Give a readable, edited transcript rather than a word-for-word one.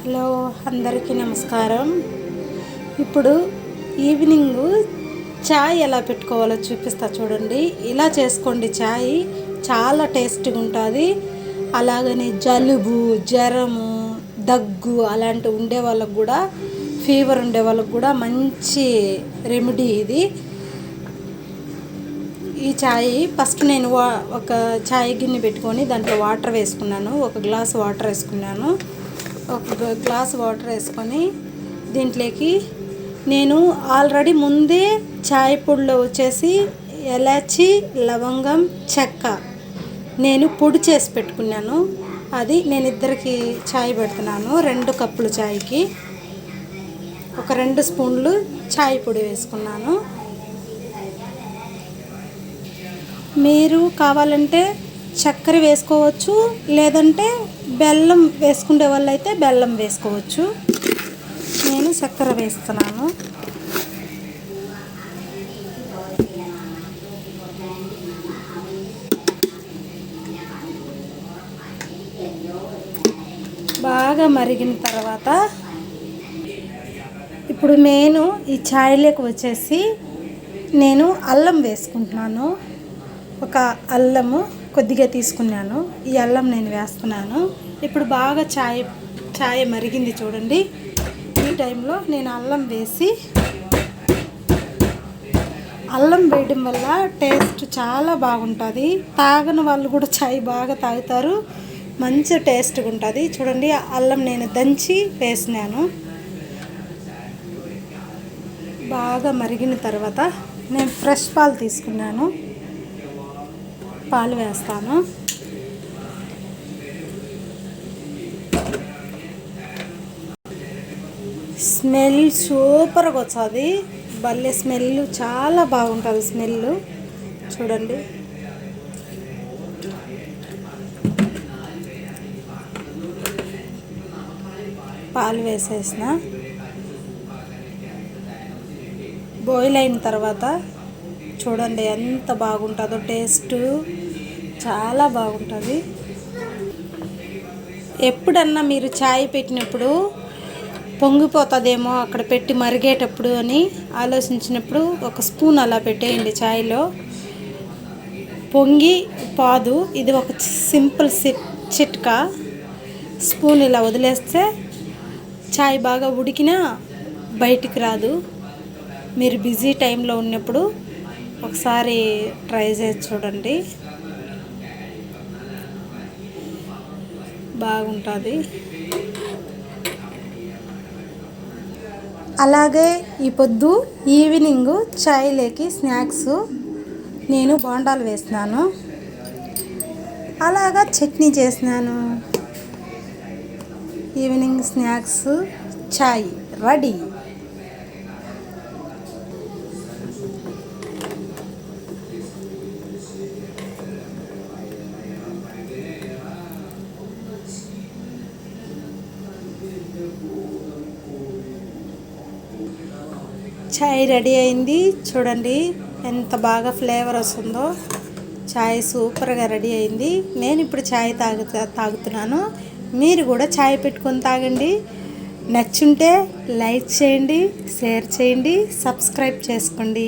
Hello, అందరికీ నమస్కారం. ఇప్పుడు ఈవినింగ్ చాయ్ ఎలా పెట్టుకోవాలో చూపిస్తా చూడండి. ఇలా చేసుకోండి, చాయ్ చాలా టేస్టీగా ఉంటుంది. అలాగని జలుబు, జ్వరము, దగ్గు అలాంటివి ఉండే వాళ్ళకు కూడా, ఫీవర్ ఉండే వాళ్ళకు కూడా మంచి రెమెడీ ఇది. ఈ చాయ్ ఫస్ట్ నేను ఒక చాయ్ గిన్నె పెట్టుకొని దాంట్లో వాటర్ వేసుకున్నాను. ఒక గ్లాస్ వాటర్ వేసుకున్నాను. ఒక గ్లాస్ వాటర్ వేసుకొని దీంట్లోకి నేను ఆల్రెడీ ముందే చాయ్ పొడిలో వచ్చేసి ఎలాచి, లవంగం, చెక్క నేను పొడి చేసి పెట్టుకున్నాను. అది నేను ఇద్దరికి చాయ్ పెడుతున్నాను. 2 కప్పులు చాయ్కి ఒక 2 స్పూన్లు చాయ్ పొడి వేసుకున్నాను. మీరు కావాలంటే చక్కెర వేసుకోవచ్చు, లేదంటే బెల్లం వేసుకునే వాళ్ళు అయితే బెల్లం వేసుకోవచ్చు. నేను చక్కెర వేస్తున్నాను. బాగా మరిగిన తర్వాత ఇప్పుడు నేను ఈ ఛాయ్లోకి వచ్చేసి నేను అల్లం వేసుకుంటున్నాను. ఒక అల్లము కొద్దిగా తీసుకున్నాను. ఈ అల్లం నేను వేస్తున్నాను. ఇప్పుడు బాగా చాయ్ మరిగింది చూడండి. ఈ టైంలో నేను అల్లం వేసి, అల్లం వేయడం వల్ల టేస్ట్ చాలా బాగుంటుంది. తాగని వాళ్ళు కూడా చాయ్ బాగా తాగుతారు. మంచి టేస్ట్గా ఉంటుంది. చూడండి, అల్లం నేను దంచి వేసినాను. బాగా మరిగిన తర్వాత నేను ఫ్రెష్ పాలు తీసుకున్నాను. పాలు వేస్తాను. స్మెల్ సూపర్గా వస్తుంది. భలే స్మెల్, చాలా బాగుంటుంది స్మెల్. చూడండి, పాలు వేసేసిన బాయిల్ అయిన తర్వాత చూడండి ఎంత బాగుంటుందో. టేస్ట్ చాలా బాగుంటుంది. ఎప్పుడన్నా మీరు చాయ్ పెట్టినప్పుడు పొంగిపోతుందేమో అక్కడ పెట్టి మరిగేటప్పుడు అని ఆలోచించినప్పుడు ఒక స్పూన్ అలా పెట్టేయండి చాయ్లో. పొంగి పాదు. ఇది ఒక సింపుల్ చిట్కా. స్పూన్ ఇలా వదిలేస్తే చాయ్ బాగా ఉడికినా బయటికి రాదు. మీరు బిజీ టైంలో ఉన్నప్పుడు ఒకసారి ట్రై చేసి చూడండి, బాగుంటుంది. అలాగే ఈ పొద్దు ఈవినింగ్ చాయ్లోకి స్నాక్స్ నేను బోండాలు వేసినాను. అలాగా చట్నీ చేసినాను. ఈవినింగ్ స్నాక్స్ చాయ్ రెడీ. చాయ్ రెడీ అయింది. చూడండి ఎంత బాగా ఫ్లేవర్ వస్తుందో. చాయ్ సూపర్గా రెడీ అయింది. నేను ఇప్పుడు చాయ్ తాగుతున్నాను. మీరు కూడా చాయ్ పెట్టుకొని తాగండి. నచ్చుంటే లైక్ చేయండి, షేర్ చేయండి, సబ్స్క్రైబ్ చేసుకోండి.